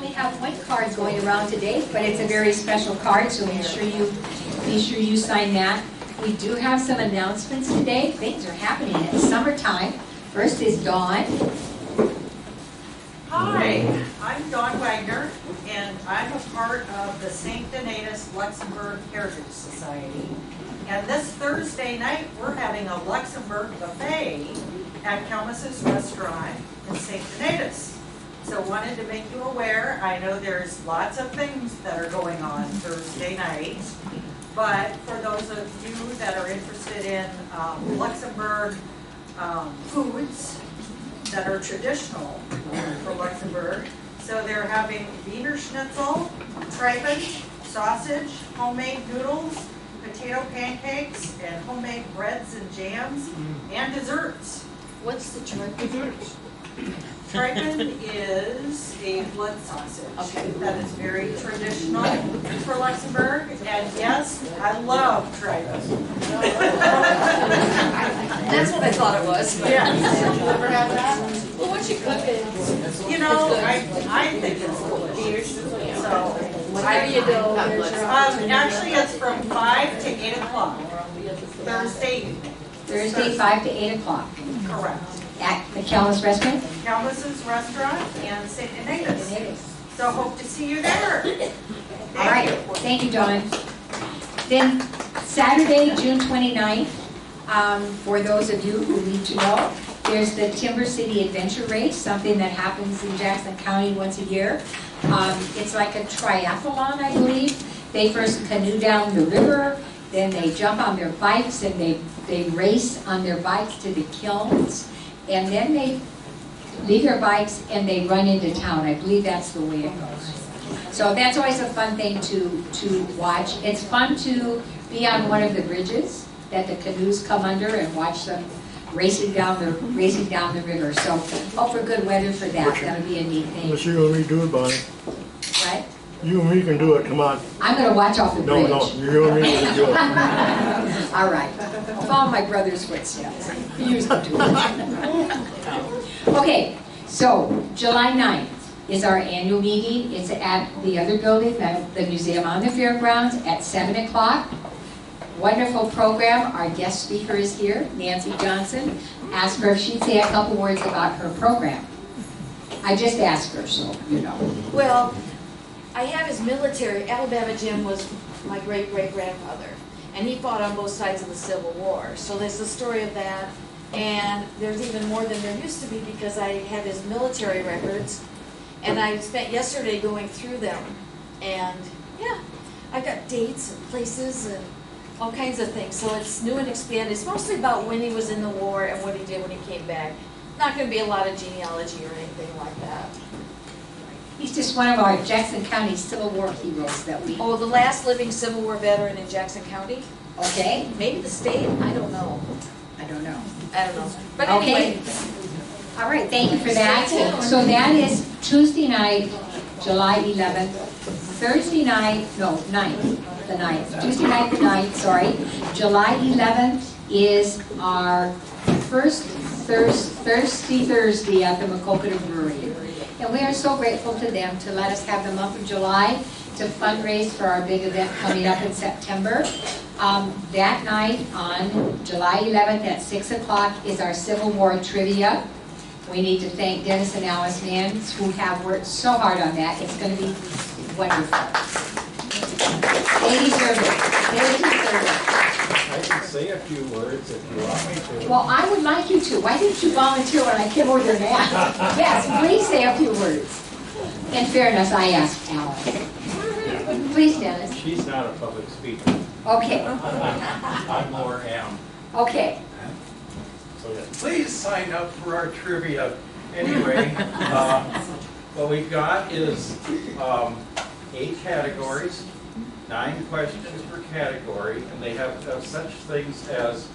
only have one card going around today, but it's a very special card, so make sure you sign that. We do have some announcements today. Things are happening. It's summertime. First is Dawn. Hi, I'm Dawn Wagner, and I'm a part of the St. Donatus Luxembourg Heritage Society. And this Thursday night, we're having a Luxembourg buffet at Kelmus's Restaurant in St. Donatus. So wanted to make you aware, I know there's lots of things that are going on Thursday night, but for those of you that are interested in Luxembourg foods that are traditional for Luxembourg, so they're having Wiener Schnitzel, tripe, sausage, homemade noodles, potato pancakes, and homemade breads and jams, and desserts. What's the tripe? Desserts. Tripen is a blood sausage. Okay. That is very traditional for Luxembourg, and yes, I love tripen. That's what I thought it was. Yes. Did you ever have that? Well, once you cook it, You know, I think it's delicious. So, there you go. There's your actually, it's from 5 to 8 o'clock Thursday evening. Thursday, 5 to 8 o'clock Correct. at the Kelmus Restaurant. Kelmus's Restaurant and St. Donatus. So hope to see you there. All right, thank you, Dawn. Then Saturday, June 29th, for those of you who need to know, there's the Timber City Adventure Race, something that happens in Jackson County once a year. It's like a triathlon, I believe. They first canoe down the river, then they jump on their bikes and they race on their bikes to the kilns, and then they leave their bikes and they run into town. I believe that's the way it goes. So that's always a fun thing to watch. It's fun to be on one of the bridges that the canoes come under and watch them racing down the river. So hope for good weather for that. That'll be a neat thing. Unless you and me do it, Bonnie. Right? You and me can do it, come on. I'm going to watch off the bridge. No, you and me can do it. All right. I'll follow my brother's footsteps. He used to do it. Okay, so July 9th is our annual meeting. It's at the other building, the Museum on the Fairgrounds, at 7 o'clock. Wonderful program. Our guest speaker is here, Nancy Johnson. Ask her if she'd say a couple words about her program. I just asked her, so you know. Well, I have his military. Alabama Jim was my great-great-grandfather, and he fought on both sides of the Civil War. So there's the story of that, and there's even more than there used to be because I have his military records, and I spent yesterday going through them, and yeah, I got dates and places and all kinds of things. So it's new and expanded. It's mostly about when he was in the war and what he did when he came back. Not going to be a lot of genealogy or anything like that. He's just one of our Jackson County Civil War heroes that we... Oh, the last living Civil War veteran in Jackson County? Okay. Maybe the state? I don't know. I don't know. I don't know. But Okay. anyway. All right, thank you for that. So that is Tuesday night, July 11th. Thursday night, no, 9th, the 9th. Tuesday night, the 9th, sorry. July 11th is our first Thirsty Thursday at the Macokota Brewery. And we are so grateful to them to let us have the month of July to fundraise for our big event coming up in September. That night on July 11th at 6 o'clock is our Civil War trivia. We need to thank Dennis and Alice Mans who have worked so hard on that. It's going to be wonderful. They deserve it. They deserve it. I can say a few words if you want me to. Well, I would like you to. Why didn't you volunteer when I came over there now? Yes, please say a few words. In fairness, I asked Alice. Please, Dennis. She's not a public speaker. Okay. I more am. Okay. So please sign up for our trivia. Anyway, what we've got is 8 categories, 9 questions per category, and they have such things as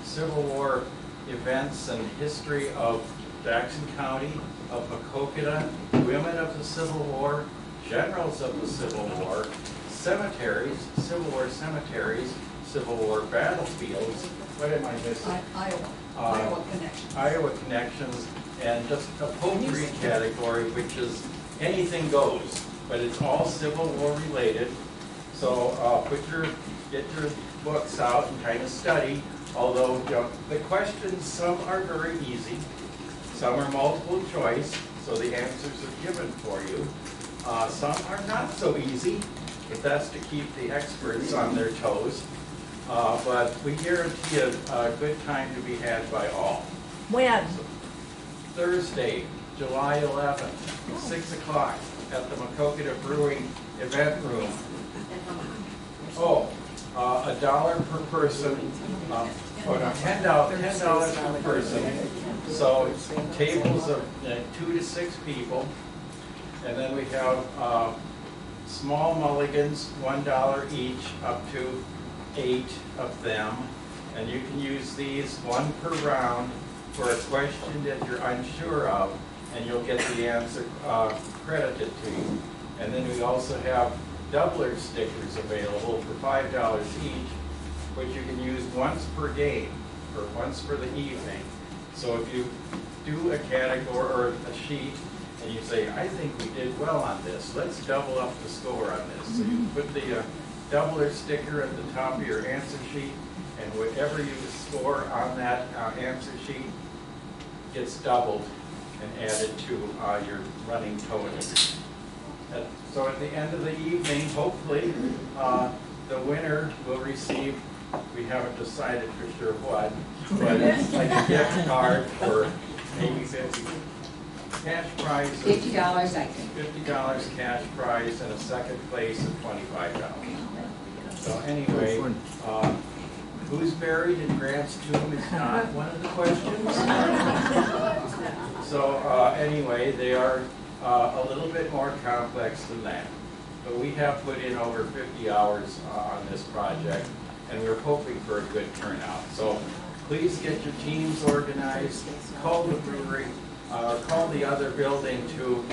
Civil War events and history of Jackson County, of Macokota, women of the Civil War, generals of the Civil War, cemeteries, Civil War cemeteries, Civil War battlefields. What am I missing? Iowa Connection. Iowa connections, and just a poetry category, which is anything goes, but it's all Civil War related. So get your books out and kind of study, although the questions, some are very easy, some are multiple choice, so the answers are given for you. Some are not so easy, but that's to keep the experts on their toes. But we guarantee a good time to be had by all. When? Thursday, July 11th, 6 o'clock at the Macokota Brewing Event Room. Oh, $1 per person, $10 per person. So tables of 2 to 6 people. And then we have small mulligans, $1 each, up to 8 of them. And you can use these 1 per round for a question that you're unsure of, and you'll get the answer credited to you. And then we also have doubler stickers available for $5 each, which you can use once per game, or once for the evening. So if you do a category or a sheet, and you say, I think we did well on this, let's double up the score on this. So you put the doubler sticker at the top of your answer sheet, and whatever you score on that answer sheet gets doubled and added to your running total. So at the end of the evening, hopefully, the winner will receive, we haven't decided for sure what, but it's like a gift card for maybe 50 cash prize. $50, I think. $50 cash prize and a second place of $25. So anyway, who's buried in Grant's tomb is not one of the questions. So anyway, they are a little bit more complex than that. But we have put in over 50 hours on this project, and we're hoping for a good turnout. So please get your teams organized, call the brewery, call the other building to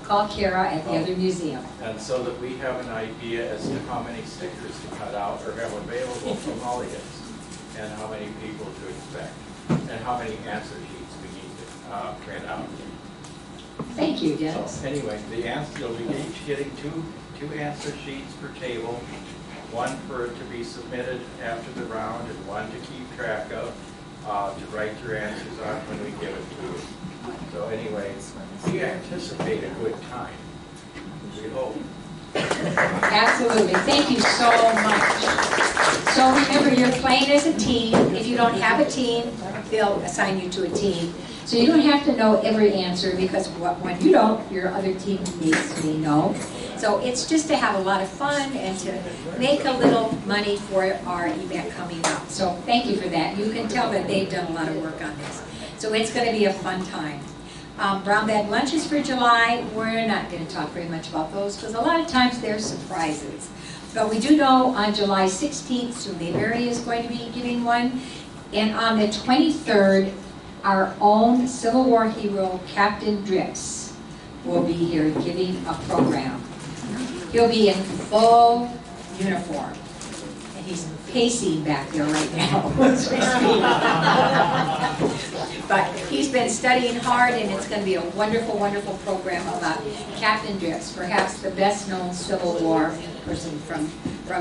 Call Kara at the other museum. and so that we have an idea as to how many stickers to cut out or have available from mulligans, and how many people to expect, and how many answer sheets we need to print out. Thank you, Dennis. So anyway, the answer, you'll be each getting two answer sheets per table, one for it to be submitted after the round, and one to keep track of, to write your answers on when we give it to you. So anyway, we anticipate a good time. We hope. Absolutely. Thank you so much. So remember, you're playing as a team. If you don't have a team, they'll assign you to a team. So you don't have to know every answer, because when you don't, your other team needs to know. So it's just to have a lot of fun and to make a little money for our event coming up. So thank you for that. You can tell that they've done a lot of work on this. So it's going to be a fun time. Brown bag lunches for July, we're not going to talk very much about those, because a lot of times they're surprises. But we do know on July 16th, Sully Berry is going to be giving one. And on the 23rd, our own Civil War hero, Captain Drips, will be here giving a program. He'll be in full uniform. And he's pacing back there right now. But he's been studying hard, and it's going to be a wonderful, wonderful program about Captain Drips, perhaps the best known Civil War person from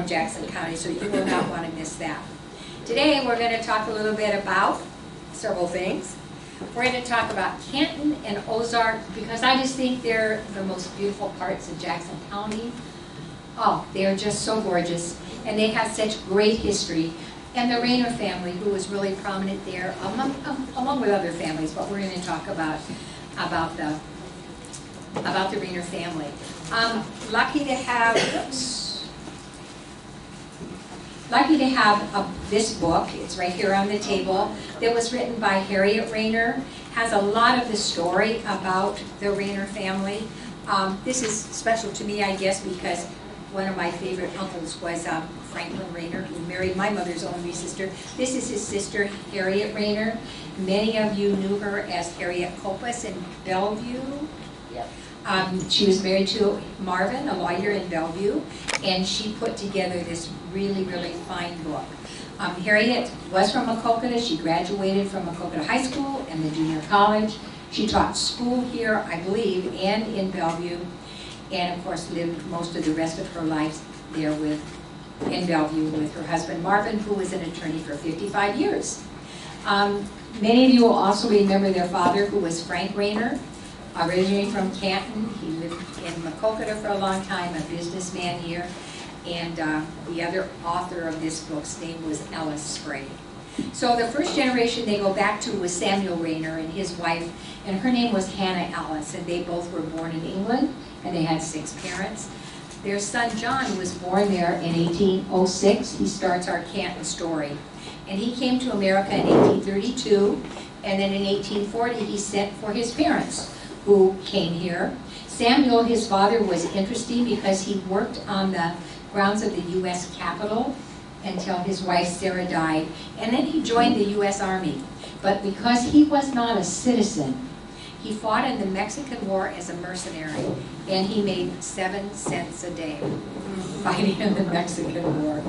Jackson County, so you will not want to miss that. Today we're going to talk a little bit about several things. We're going to talk about Canton and Ozark, because I just think they're the most beautiful parts of Jackson County. Oh, they are just so gorgeous, and they have such great history. And the Rayner family, who was really prominent there, along with other families, but we're going to talk about the Rayner family. Lucky to have this book. It's right here on the table. That was written by Harriet Rayner. Has a lot of the story about the Rayner family. This is special to me, I guess, because one of my favorite uncles was Franklin Rayner, who married my mother's only sister. This is his sister, Harriet Rayner. Many of you knew her as Harriet Copas in Bellevue. Yep. She was married to Marvin, a lawyer in Bellevue, and she put together this really, really fine book. Harriet was from Macokota. She graduated from Macokota High School and the junior college. She taught school here, I believe, and in Bellevue, and of course lived most of the rest of her life there in Bellevue with her husband Marvin, who was an attorney for 55 years. Many of you will also remember their father, who was Frank Rayner, originally from Canton. He lived in Maquoketa for a long time, a businessman here. And the other author of this book's name was Ellis Sprague. So the first generation they go back to was Samuel Rayner and his wife, and her name was Hannah Ellis, and they both were born in England, and they had 6 parents. Their son John was born there in 1806. He starts our Canton story. And he came to America in 1832, and then in 1840 he sent for his parents, who came here. Samuel, his father, was interesting because he worked on the grounds of the U.S. Capitol until his wife Sarah died, and then he joined the U.S. Army. But because he was not a citizen, he fought in the Mexican War as a mercenary, and he made 7 cents a day fighting in the Mexican War.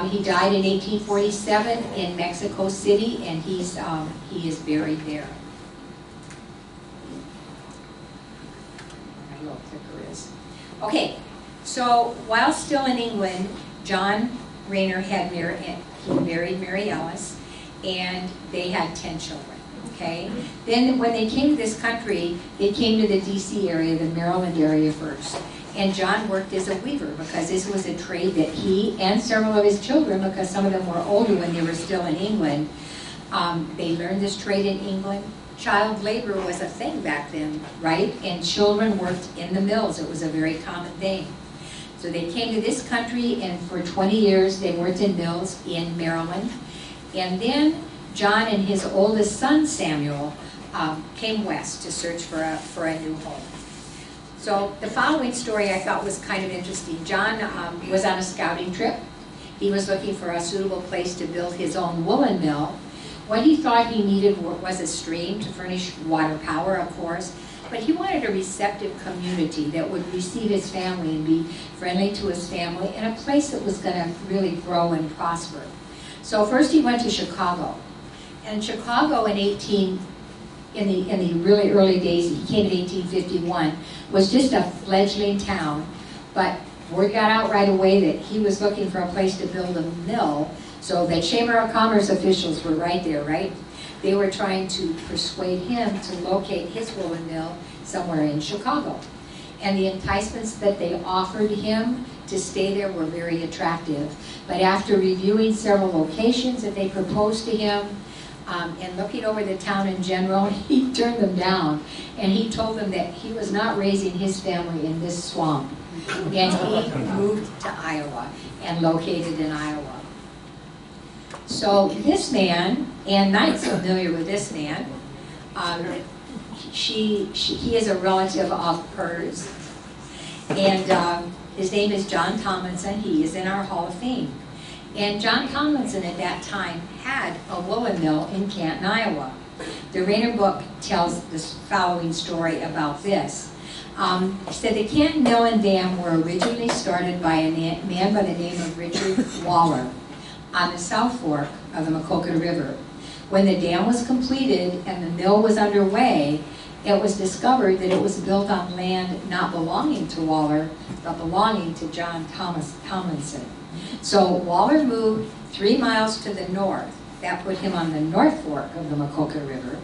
He died in 1847 in Mexico City, and he is buried there. My little clicker is. Okay, so while still in England, John Rayner had married Mary Ellis, and they had 10 children. Okay. Then when they came to this country, they came to the D.C. area, the Maryland area first. And John worked as a weaver because this was a trade that he and several of his children, because some of them were older when they were still in England, they learned this trade in England. Child labor was a thing back then, right? And children worked in the mills. It was a very common thing. So they came to this country, and for 20 years they worked in mills in Maryland. And then John and his oldest son, Samuel, came west to search for a new home. So the following story I thought was kind of interesting. John was on a scouting trip. He was looking for a suitable place to build his own woolen mill. What he thought he needed was a stream to furnish water power, of course, but he wanted a receptive community that would receive his family and be friendly to his family, and a place that was going to really grow and prosper. So first he went to Chicago. And Chicago in the really early days, he came in 1851, was just a fledgling town, but word got out right away that he was looking for a place to build a mill, so the Chamber of Commerce officials were right there, right? They were trying to persuade him to locate his woolen mill somewhere in Chicago. And the enticements that they offered him to stay there were very attractive. But after reviewing several locations that they proposed to him, and looking over the town in general, he turned them down. And he told them that he was not raising his family in this swamp. And he moved to Iowa and located in Iowa. So this man, Ann Knight's familiar with this man. He is a relative of hers. And his name is John Tomlinson. He is in our Hall of Fame. And John Tomlinson at that time had a woolen mill in Canton, Iowa. The Rayner book tells this following story about this. It said the Canton Mill and Dam were originally started by a man by the name of Richard Waller on the South Fork of the Maquoketa River. When the dam was completed and the mill was underway, it was discovered that it was built on land not belonging to Waller, but belonging to John Tomlinson. So Waller moved 3 miles to the north. That put him on the North Fork of the Maquoketa River.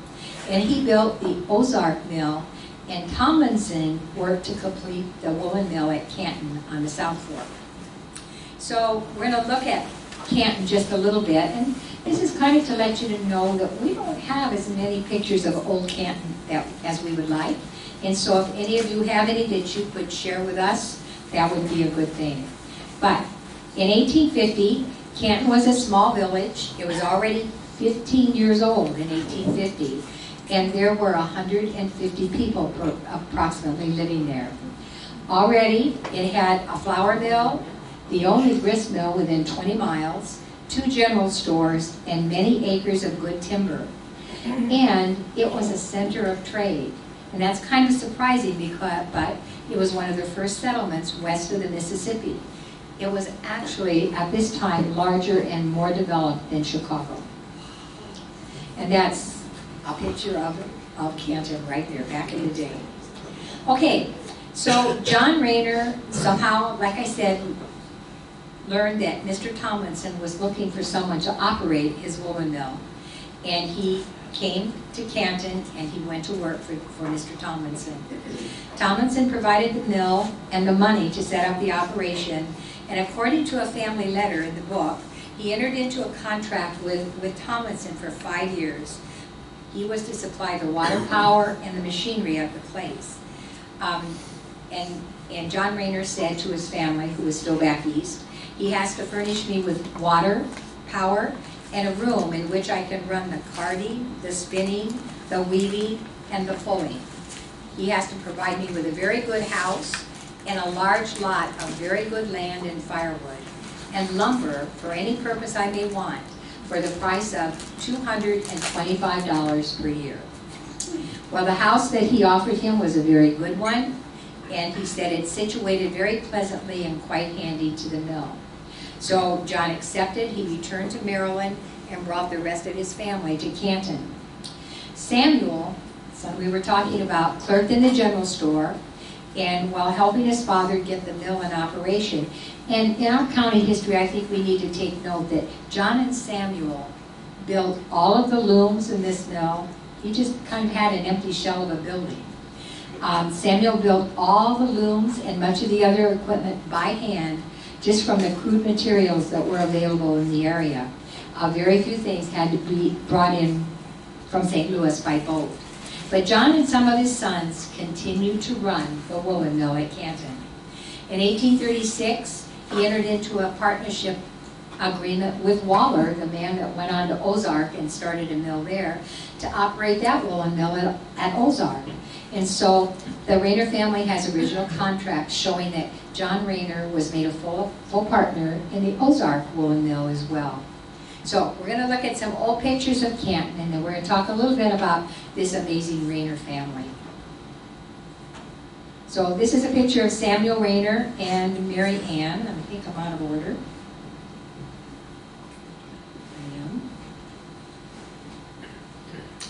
And he built the Ozark Mill, and Tomlinson worked to complete the woolen mill at Canton on the South Fork. So we're going to look at Canton just a little bit, and this is kind of to let you to know that we don't have as many pictures of old Canton as we would like. And so if any of you have any that you could share with us, that would be a good thing. But in 1850, Canton was a small village. It was already 15 years old in 1850, and there were 150 people approximately living there. Already, it had a flour mill, the only grist mill within 20 miles, 2 general stores, and many acres of good timber. And it was a center of trade. And that's kind of surprising, but it was one of the first settlements west of the Mississippi. It was actually, at this time, larger and more developed than Chicago. And that's a picture of of Canton right there, back in the day. Okay, so John Rayner somehow, like I said, learned that Mr. Tomlinson was looking for someone to operate his woolen mill. And he came to Canton and he went to work for Mr. Tomlinson. Tomlinson provided the mill and the money to set up the operation, and according to a family letter in the book, he entered into a contract with Tomlinson for 5 years. He was to supply the water power and the machinery of the place. And John Rayner said to his family, who was still back east, he has to furnish me with water, power, and a room in which I can run the carding, the spinning, the weaving, and the pulling. He has to provide me with a very good house and a large lot of very good land and firewood, and lumber for any purpose I may want, for the price of $225 per year. Well, the house that he offered him was a very good one, and he said it's situated very pleasantly and quite handy to the mill. So John accepted. He returned to Maryland and brought the rest of his family to Canton. Samuel, son we were talking about, clerked in the general store, and while helping his father get the mill in operation. And in our county history, I think we need to take note that John and Samuel built all of the looms in this mill. He just kind of had an empty shell of a building. Samuel built all the looms and much of the other equipment by hand, just from the crude materials that were available in the area. Very few things had to be brought in from St. Louis by boat. But John and some of his sons continued to run the woolen mill at Canton. In 1836, he entered into a partnership agreement with Waller, the man that went on to Ozark and started a mill there, to operate that woolen mill at Ozark. And so the Rayner family has original contracts showing that John Rayner was made a full partner in the Ozark woolen mill as well. So we're going to look at some old pictures of Canton, and then we're going to talk a little bit about this amazing Rayner family. So this is a picture of Samuel Rayner and Mary Ann. I think I'm out of order. I am.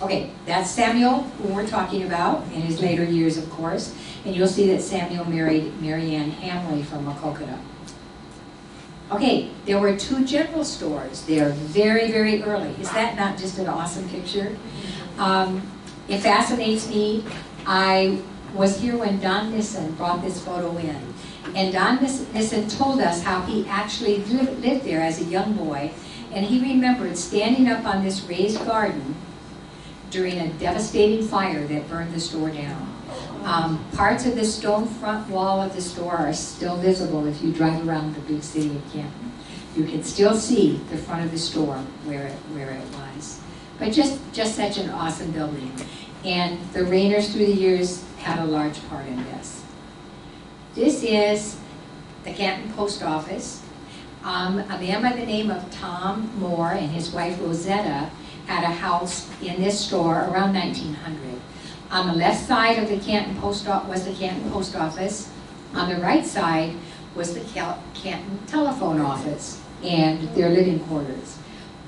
Okay, that's Samuel, who we're talking about, in his later years, of course. And you'll see that Samuel married Mary Ann Hamley from Macokota. Okay, there were 2 general stores there very, very early. Is that not just an awesome picture? It fascinates me. I was here when Don Nissen brought this photo in. And Don Nissen told us how he actually lived there as a young boy. And he remembered standing up on this raised garden during a devastating fire that burned the store down. Parts of the stone front wall of the store are still visible if you drive around the big city of Canton. You can still see the front of the store where it was. But just such an awesome building. And the Rayners through the years had a large part in this. This is the Canton Post Office. A man by the name of Tom Moore and his wife Rosetta had a house in this store around 1900. On the left side of the Canton Post was the Canton Post Office. On the right side was the Canton Telephone Office and their living quarters.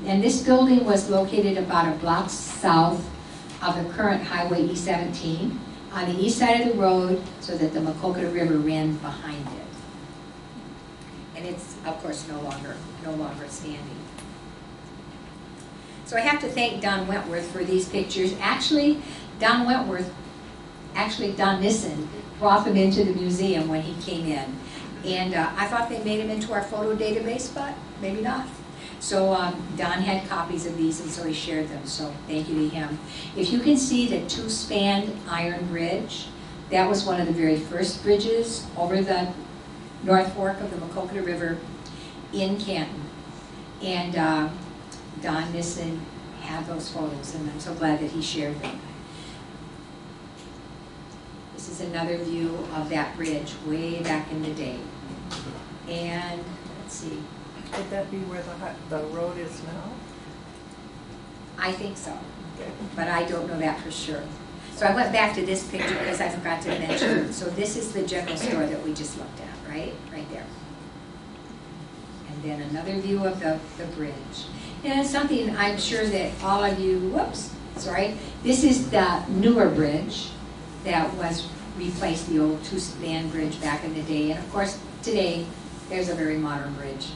And this building was located about a block south of the current Highway E17 on the east side of the road, so that the Macokota River ran behind it. And it's, of course, no longer standing. So I have to thank Don Wentworth for these pictures. Actually, Don Nissen brought them into the museum when he came in. And I thought they made them into our photo database, but maybe not. So Don had copies of these, and so he shared them, so thank you to him. If you can see the 2-span iron bridge, that was one of the very first bridges over the North Fork of the Macokota River in Canton. And Don Nissen had those photos, and I'm so glad that he shared them. This is another view of that bridge way back in the day. And let's see. Would that be where the road is now? I think so, Okay. but I don't know that for sure. So I went back to this picture because I forgot to mention it. So this is the general store that we just looked at, right? Right there. And then another view of the bridge. And it's something I'm sure that all of you, whoops, sorry. This is the newer bridge that was replaced the old two-span bridge back in the day. And of course, today, there's a very modern bridge.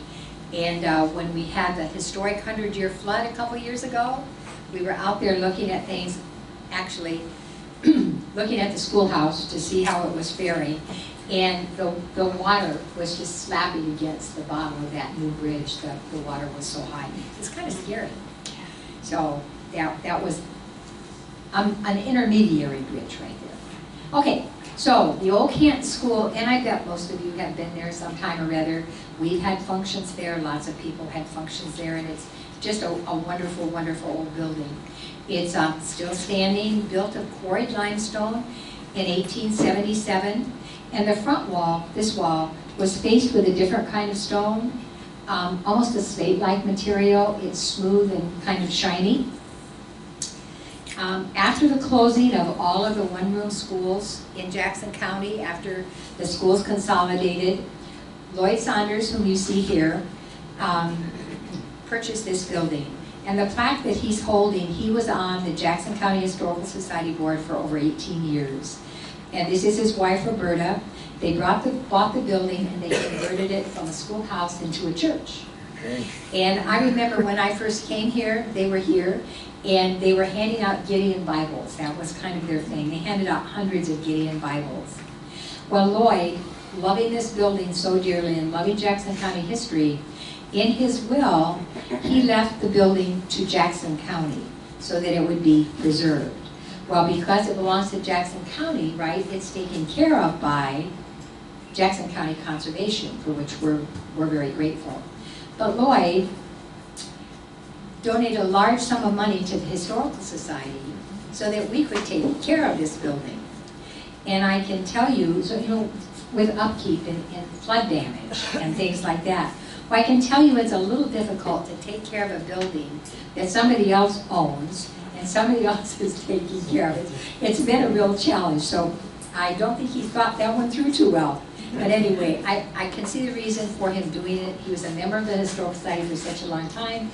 And when we had the historic 100-year flood a couple years ago, we were out there looking at things, actually looking at the schoolhouse to see how it was faring. And the water was just slapping against the bottom of that new bridge. The water was so high. It's kind of scary. So that was an intermediary bridge right there. Okay, so the old Canton School, and I bet most of you have been there sometime or other. We've had functions there, lots of people had functions there, and it's just a wonderful, wonderful old building. It's still standing, built of quarried limestone in 1877, and the front wall, this wall, was faced with a different kind of stone, almost a slate-like material. It's smooth and kind of shiny. After the closing of all of the one-room schools in Jackson County, after the schools consolidated, Lloyd Saunders, whom you see here, purchased this building. And the plaque that he's holding, he was on the Jackson County Historical Society board for over 18 years. And this is his wife, Roberta. They bought the building and they converted it from a schoolhouse into a church. And I remember when I first came here, they were here, and they were handing out Gideon Bibles. That was kind of their thing. They handed out hundreds of Gideon Bibles. Well, Lloyd, loving this building so dearly and loving Jackson County history, in his will, he left the building to Jackson County so that it would be preserved. Well, because it belongs to Jackson County, right, it's taken care of by Jackson County Conservation, for which we're very grateful. But Lloyd donated a large sum of money to the Historical Society so that we could take care of this building. And I can tell you, so with upkeep and flood damage and things like that, well, I can tell you it's a little difficult to take care of a building that somebody else owns and somebody else is taking care of it. It's been a real challenge, so I don't think he thought that one through too well. But anyway, I can see the reason for him doing it. He was a member of the Historical Society for such a long time,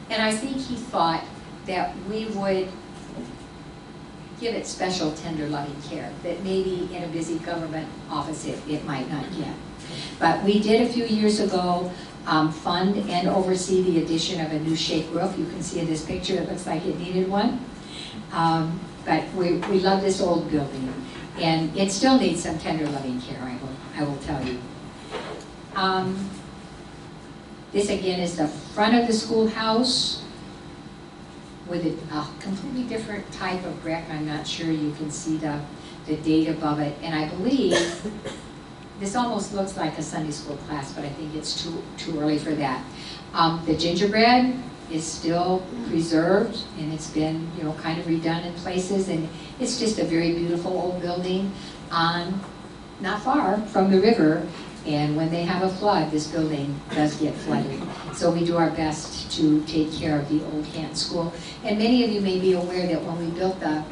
and I think he thought that we would give it special, tender, loving care that maybe in a busy government office it might not get. But we did a few years ago fund and oversee the addition of a new shake roof. You can see in this picture it looks like it needed one. But we love this old building, and it still needs some tender, loving care, I will tell you. This again is the front of the schoolhouse with a completely different type of brick. I'm not sure you can see the date above it, and I believe this almost looks like a Sunday school class, but I think it's too early for that. The gingerbread is still preserved, and it's been kind of redone in places, and it's just a very beautiful old building not far from the river. And when they have a flood, this building does get flooded. So we do our best to take care of the old Canton School. And many of you may be aware that when we built the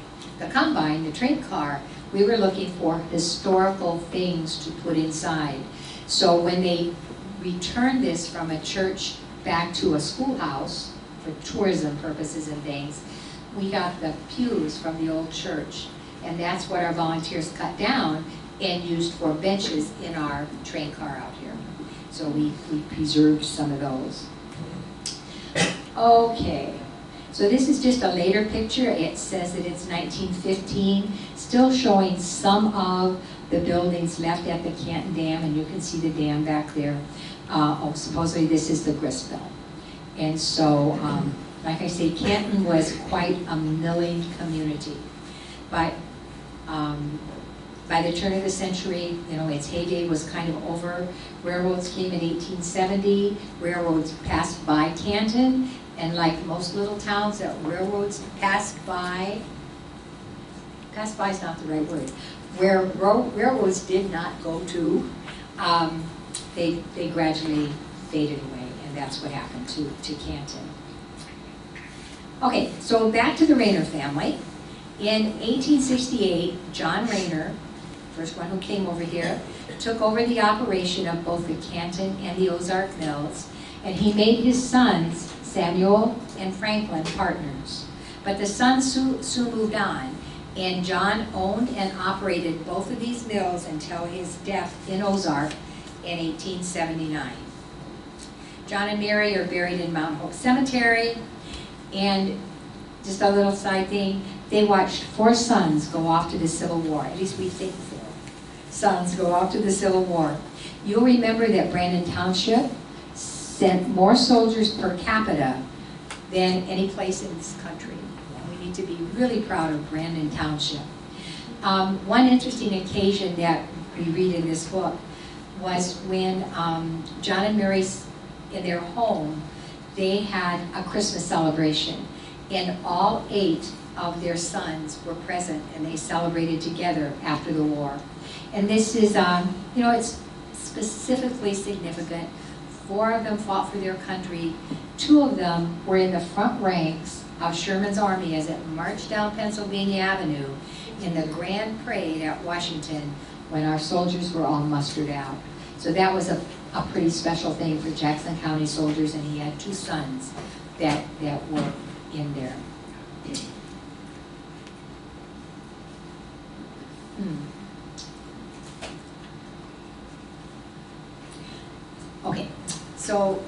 combine, the train car, we were looking for historical things to put inside. So when they returned this from a church back to a schoolhouse for tourism purposes and things, we got the pews from the old church. And that's what our volunteers cut down and used for benches in our train car out here. So we preserved some of those. Okay, so this is just a later picture. It says that it's 1915, still showing some of the buildings left at the Canton Dam, and you can see the dam back there. Supposedly this is the grist mill. And so, like I say, Canton was quite a milling community. But by the turn of the century, its heyday was kind of over. Railroads came in 1870. Railroads passed by Canton, and like most little towns that railroads passed by is not the right word, where railroads did not go to, they gradually faded away, and that's what happened to Canton. Okay, so back to the Rayner family. In 1868, John Rayner, first one who came over here, took over the operation of both the Canton and the Ozark mills, and he made his sons, Samuel and Franklin, partners. But the sons soon moved on, and John owned and operated both of these mills until his death in Ozark in 1879. John and Mary are buried in Mount Hope Cemetery, and just a little side thing, they watched 4 sons go off to the Civil War, at least we think 4 sons go off to the Civil War. You'll remember that Brandon Township sent more soldiers per capita than any place in this country. We need to be really proud of Brandon Township. One interesting occasion that we read in this book was when John and Mary, in their home, they had a Christmas celebration, and all 8 of their sons were present, and they celebrated together after the war. And this is, you know, it's specifically significant. 4 of them fought for their country. 2 of them were in the front ranks of Sherman's army as it marched down Pennsylvania Avenue in the grand parade at Washington when our soldiers were all mustered out. So that was a pretty special thing for Jackson County soldiers, and he had 2 sons that were in there. Okay, so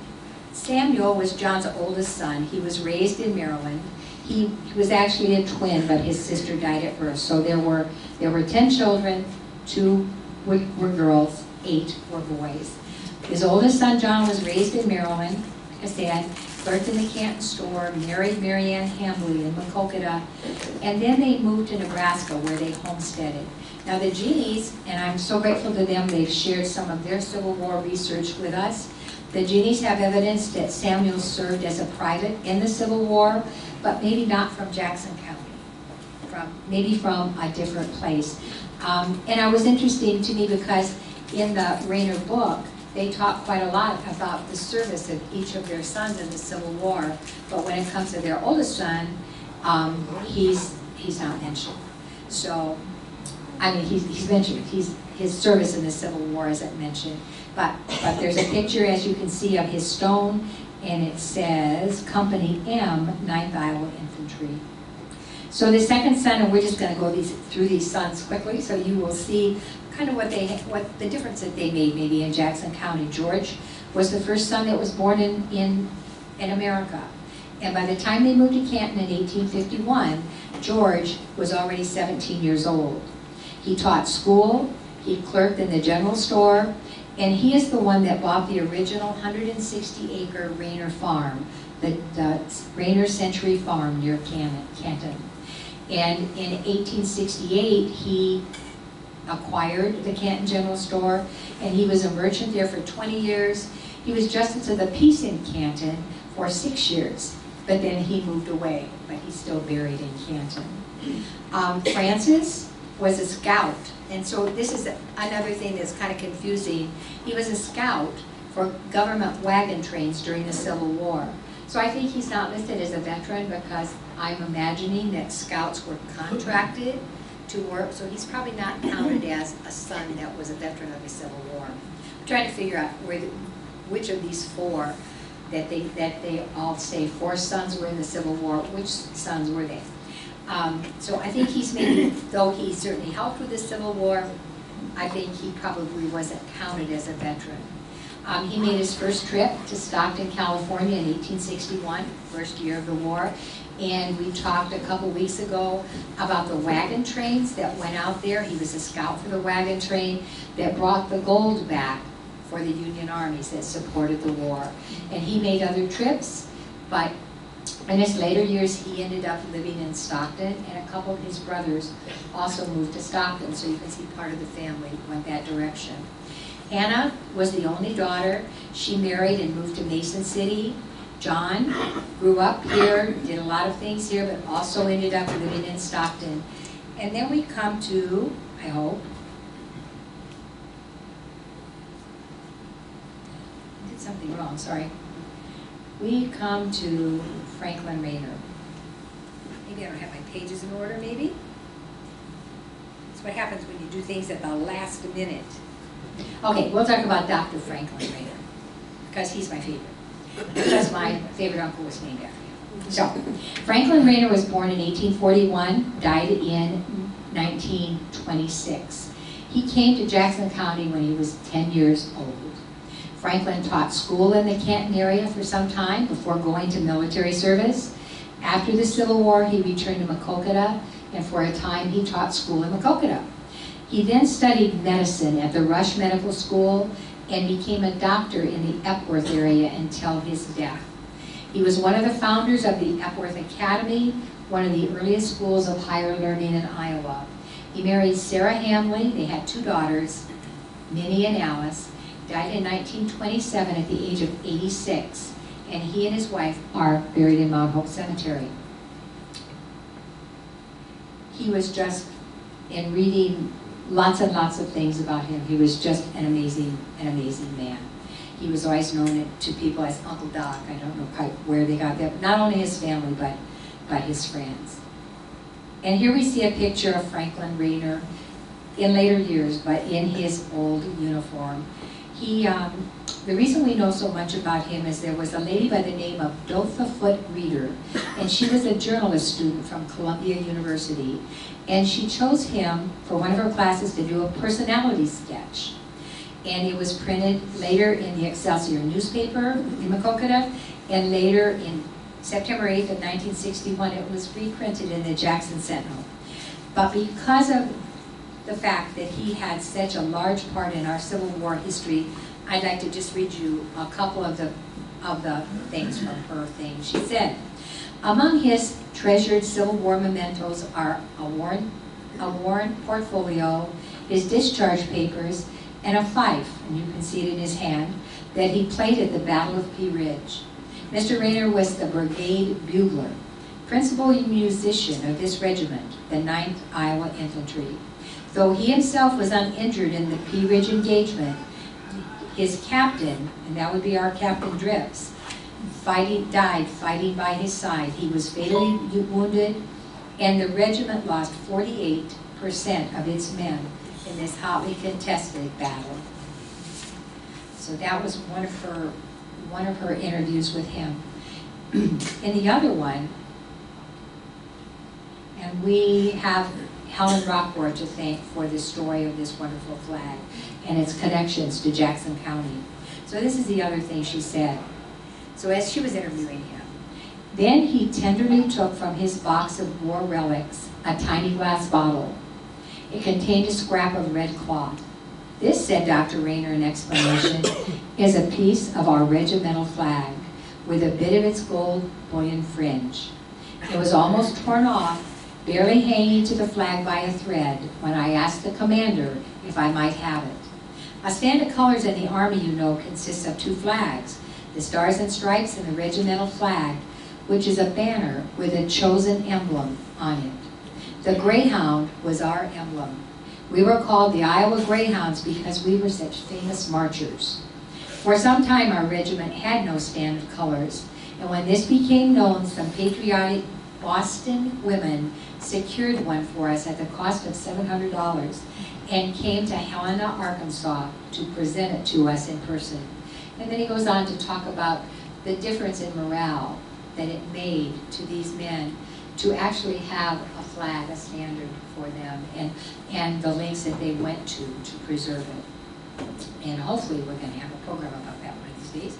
Samuel was John's oldest son. He was raised in Maryland. He was actually a twin, but his sister died at birth. So there were 10 children, 2 were girls, 8 were boys. His oldest son, John, was raised in Maryland. Like I said, worked in the Canton store, married Mary Ann Hambly in Macokota, and then they moved to Nebraska where they homesteaded. Now the Ginnies, and I'm so grateful to them, they've shared some of their Civil War research with us. The Ginnies have evidence that Samuel served as a private in the Civil War, but maybe not from Jackson County, maybe from a different place. And it was interesting to me because in the Rayner book, they talk quite a lot about the service of each of their sons in the Civil War, but when it comes to their oldest son, he's not mentioned. So, I mean, he's mentioned, his service in the Civil War isn't mentioned, but there's a picture, as you can see, of his stone, and it says Company M, 9th Iowa Infantry. So the second son, and we're just going to go through these sons quickly, so you will see kind of what the difference that they made maybe in Jackson County. George was the first son that was born in America, and by the time they moved to Canton in 1851, George was already 17 years old. He taught school, he clerked in the general store, and he is the one that bought the original 160-acre Rayner farm, the Rayner Century Farm near Canton. And in 1868, he acquired the Canton General Store, and he was a merchant there for 20 years. He was Justice of the Peace in Canton for 6 years, but then he moved away, but he's still buried in Canton. Francis was a scout, and so this is another thing that's kind of confusing. He was a scout for government wagon trains during the Civil War. So I think he's not listed as a veteran because I'm imagining that scouts were contracted to work, so he's probably not counted as a son that was a veteran of the Civil War. I'm trying to figure out which of these 4 that they all say 4 sons were in the Civil War, which sons were they? So I think he's maybe, though he certainly helped with the Civil War, I think he probably wasn't counted as a veteran. He made his first trip to Stockton, California in 1861, first year of the war. And we talked a couple weeks ago about the wagon trains that went out there. He was a scout for the wagon train that brought the gold back for the Union armies that supported the war. And he made other trips, but in his later years, he ended up living in Stockton, and a couple of his brothers also moved to Stockton, so you can see part of the family went that direction. Anna was the only daughter. She married and moved to Mason City. John grew up here, did a lot of things here, but also ended up living in Stockton. And then we come to, I hope, I did something wrong, sorry. We come to Franklin Rayner. Maybe I don't have my pages in order, maybe? That's what happens when you do things at the last minute. Okay, we'll talk about Dr. Franklin Rayner, because he's my favorite. Because my favorite uncle was named after him. So, Franklin Rayner was born in 1841, died in 1926. He came to Jackson County when he was 10 years old. Franklin taught school in the Canton area for some time before going to military service. After the Civil War, he returned to Maquoketa, and for a time he taught school in Maquoketa. He then studied medicine at the Rush Medical School and became a doctor in the Epworth area until his death. He was one of the founders of the Epworth Academy, one of the earliest schools of higher learning in Iowa. He married Sarah Hamley. They had 2 daughters, Minnie and Alice. Died in 1927 at the age of 86, and he and his wife are buried in Mount Hope Cemetery. He was just, in reading lots and lots of things about him, he was just an amazing man. He was always known to people as Uncle Doc. I don't know quite where they got that, not only his family, but his friends. And here we see a picture of Franklin Rayner in later years, but in his old uniform. The reason we know so much about him is there was a lady by the name of Dotha Foote Reeder, and she was a journalist student from Columbia University, and she chose him for one of her classes to do a personality sketch. And it was printed later in the Excelsior newspaper in Maquoketa, and later in September 8th of 1961, it was reprinted in the Jackson Sentinel. But because of the fact that he had such a large part in our Civil War history, I'd like to just read you a couple of the things from her thing. She said, among his treasured Civil War mementos are a worn portfolio, his discharge papers, and a fife, and you can see it in his hand, that he played at the Battle of Pea Ridge. Mr. Rayner was the brigade bugler, principal musician of this regiment, the 9th Iowa Infantry. Though he himself was uninjured in the Pea Ridge engagement, his captain, and that would be our Captain Drips, died fighting by his side. He was fatally wounded, and the regiment lost 48% of its men in this hotly contested battle. So that was one of her interviews with him. In the other one, and we have Helen Rockworth to thank for the story of this wonderful flag and its connections to Jackson County. So this is the other thing she said. So as she was interviewing him, then he tenderly took from his box of war relics a tiny glass bottle. It contained a scrap of red cloth. This, said Dr. Rayner in explanation, is a piece of our regimental flag with a bit of its gold bullion fringe. It was almost torn off, barely hanging to the flag by a thread, when I asked the commander if I might have it. A stand of colors in the Army, you know, consists of 2 flags, the Stars and Stripes and the regimental flag, which is a banner with a chosen emblem on it. The Greyhound was our emblem. We were called the Iowa Greyhounds because we were such famous marchers. For some time, our regiment had no stand of colors, and when this became known, some patriotic Boston women secured one for us at the cost of $700 and came to Helena, Arkansas to present it to us in person. And then he goes on to talk about the difference in morale that it made to these men to actually have a flag, a standard for them, and the lengths that they went to preserve it. And hopefully we're going to have a program about that one of these days.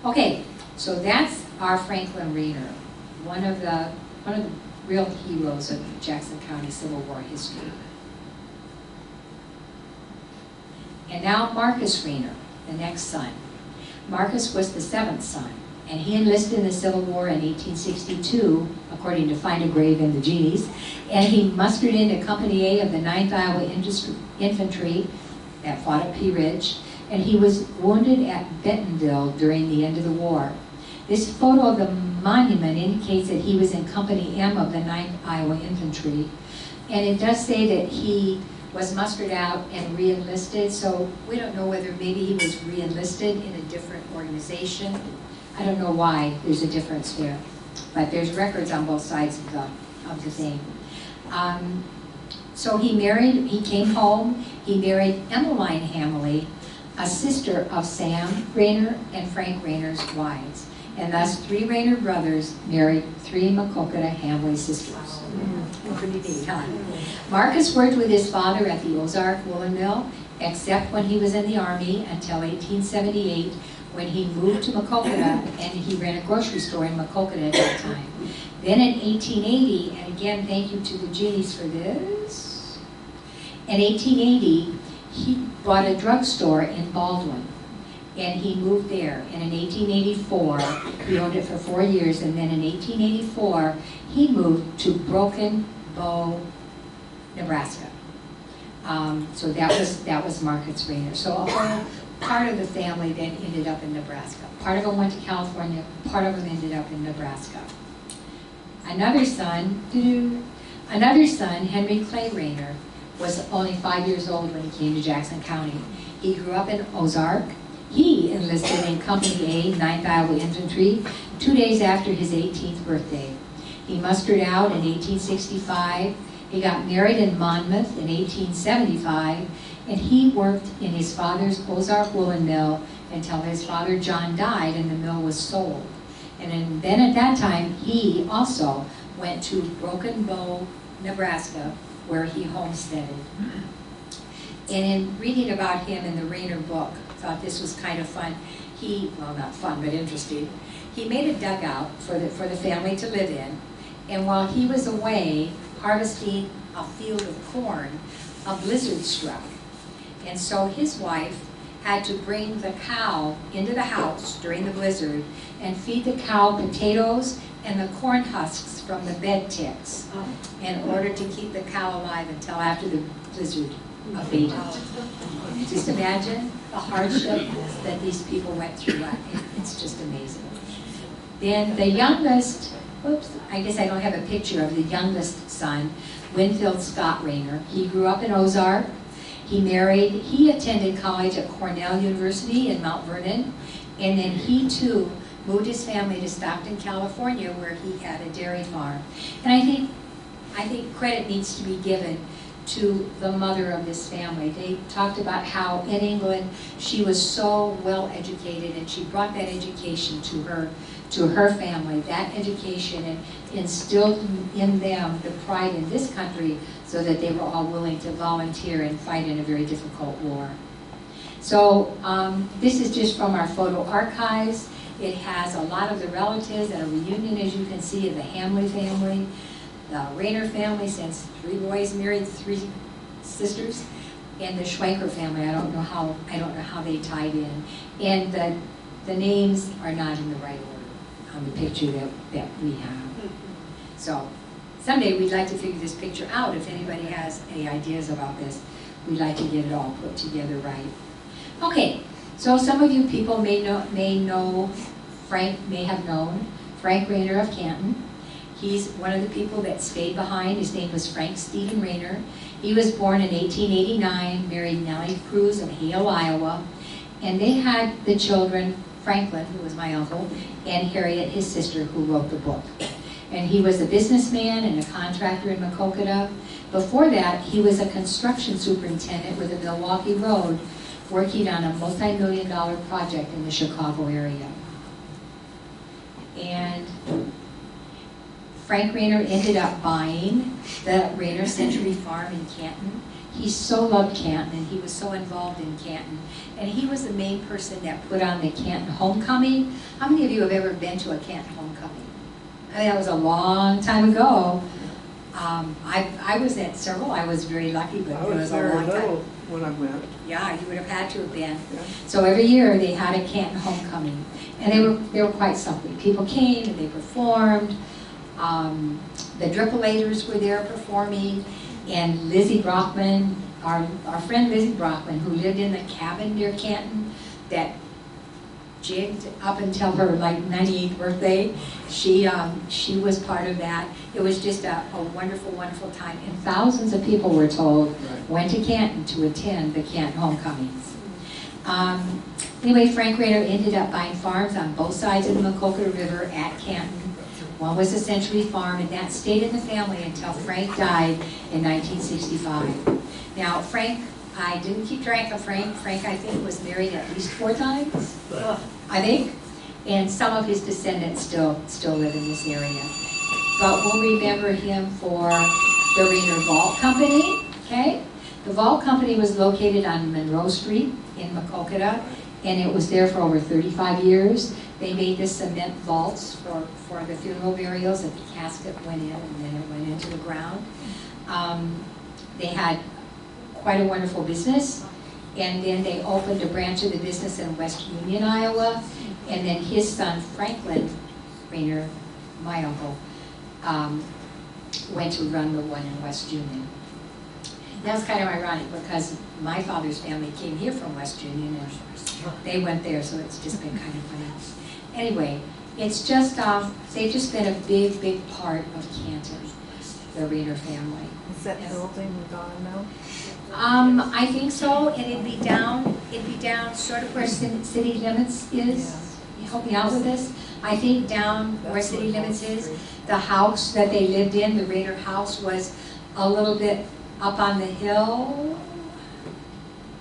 Okay, so that's our Franklin Rayner, one of the real heroes of Jackson County Civil War history. And now Marcus Rayner, the next son. Marcus was the 7th son, and he enlisted in the Civil War in 1862, according to Find a Grave in the Genies, and he mustered into Company A of the 9th Iowa Infantry that fought at Pea Ridge, and he was wounded at Bentonville during the end of the war. This photo of the monument indicates that he was in Company M of the 9th Iowa Infantry, and it does say that he was mustered out and re-enlisted, so we don't know whether maybe he was re-enlisted in a different organization. I don't know why there's a difference there, but there's records on both sides of the thing. So he came home, he married Emmeline Hamley, a sister of Sam Rayner and Frank Rayner's wives. and thus 3 Rayner brothers married 3 Maquoketa Hamley sisters. Marcus worked with his father at the Ozark woolen mill, except when he was in the Army until 1878, when he moved to Maquoketa, and he ran a grocery store in Maquoketa at that time. Then in 1880, and again, thank you to the Genies for this, in 1880, he bought a drugstore in Baldwin, and he moved there. And in 1884, he owned it for 4 years, and then in 1884, he moved to Broken Bow, Nebraska. So that was Marcus Rayner. So a whole part of the family then ended up in Nebraska. Part of them went to California, part of them ended up in Nebraska. Another son, Henry Clay Rayner, was only 5 years old when he came to Jackson County. He grew up in Ozark. He enlisted in Company A, 9th Iowa Infantry, 2 days after his 18th birthday. He mustered out in 1865. He got married in Monmouth in 1875, and he worked in his father's Ozark woolen mill until his father John died and the mill was sold. And then at that time, he also went to Broken Bow, Nebraska, where he homesteaded. And in reading about him in the Rayner book, I thought this was kind of fun. Well, not fun, but interesting. He made a dugout for the family to live in, and while he was away harvesting a field of corn, a blizzard struck. And so his wife had to bring the cow into the house during the blizzard and feed the cow potatoes and the corn husks from the bed ticks in order to keep the cow alive until after the blizzard abated. Just imagine the hardship that these people went through. It's just amazing. Then the youngest, I guess I don't have a picture of the youngest son, Winfield Scott Rayner. He grew up in Ozark. He attended college at Cornell University in Mount Vernon, and then he too moved his family to Stockton, California, where he had a dairy farm. And I think credit needs to be given to the mother of this family. They talked about how in England she was so well educated, and she brought that education to her family. That education instilled in them the pride in this country, so that they were all willing to volunteer and fight in a very difficult war. So this is just from our photo archives. It has a lot of the relatives and a reunion, as you can see, of the Hamley family, the Rayner family, since 3 boys married 3 sisters, and the Schwenker family. I don't know how they tied in, and the names are not in the right order on the picture that we have. So someday we'd like to figure this picture out. If anybody has any ideas about this, we'd like to get it all put together right. Okay, so some of you people may have known Frank Rayner of Canton. He's one of the people that stayed behind. His name was Frank Stephen Rayner. He was born in 1889, married Nellie Cruz of Hale, Iowa, and they had the children, Franklin, who was my uncle, and Harriet, his sister, who wrote the book. And he was a businessman and a contractor in Maquoketa. Before that, he was a construction superintendent with the Milwaukee Road, working on a multi-million-dollar project in the Chicago area. And Frank Rayner ended up buying the Rayner Century Farm in Canton. He so loved Canton, and he was so involved in Canton. And he was the main person that put on the Canton homecoming. How many of you have ever been to a Canton homecoming? I mean, that was a long time ago. I was at several. I was very lucky, but it was a long time. When I went. Yeah, you would have had to have been. Yeah. So every year they had a Canton homecoming, and they were quite something. People came and they performed. The Drippolators were there performing, and Lizzie Brockman, our friend Lizzie Brockman, who lived in the cabin near Canton, that jigged up until her like 98th birthday. She was part of that. It was just a wonderful, wonderful time. And thousands of people, were told, went to Canton to attend the Canton homecomings. Anyway, Frank Rayner ended up buying farms on both sides of the Maquoketa River at Canton. One was a Century Farm, and that stayed in the family until Frank died in 1965. Now, Frank, I didn't keep track of Frank. Frank, I think, was married at least 4 times, I think. And some of his descendants still live in this area. But we'll remember him for the Rayner Vault Company, okay? The Vault Company was located on Monroe Street in Macokota, and it was there for over 35 years. They made the cement vaults for the funeral burials, that the casket went in and then it went into the ground. They had quite a wonderful business, and then they opened a branch of the business in West Union, Iowa, and then his son, Franklin Rayner, my uncle, went to run the one in West Union. That's kind of ironic because my father's family came here from West Union and they went there, so it's just been kind of funny. Anyway, it's just, they've just been a big, big part of Canton, the Rayner family. Is that building gone now? I think so, and it'd be down sort of where city limits is. Help me out with this. I think down where city limits is, the house that they lived in, the Rayner house, was a little bit up on the hill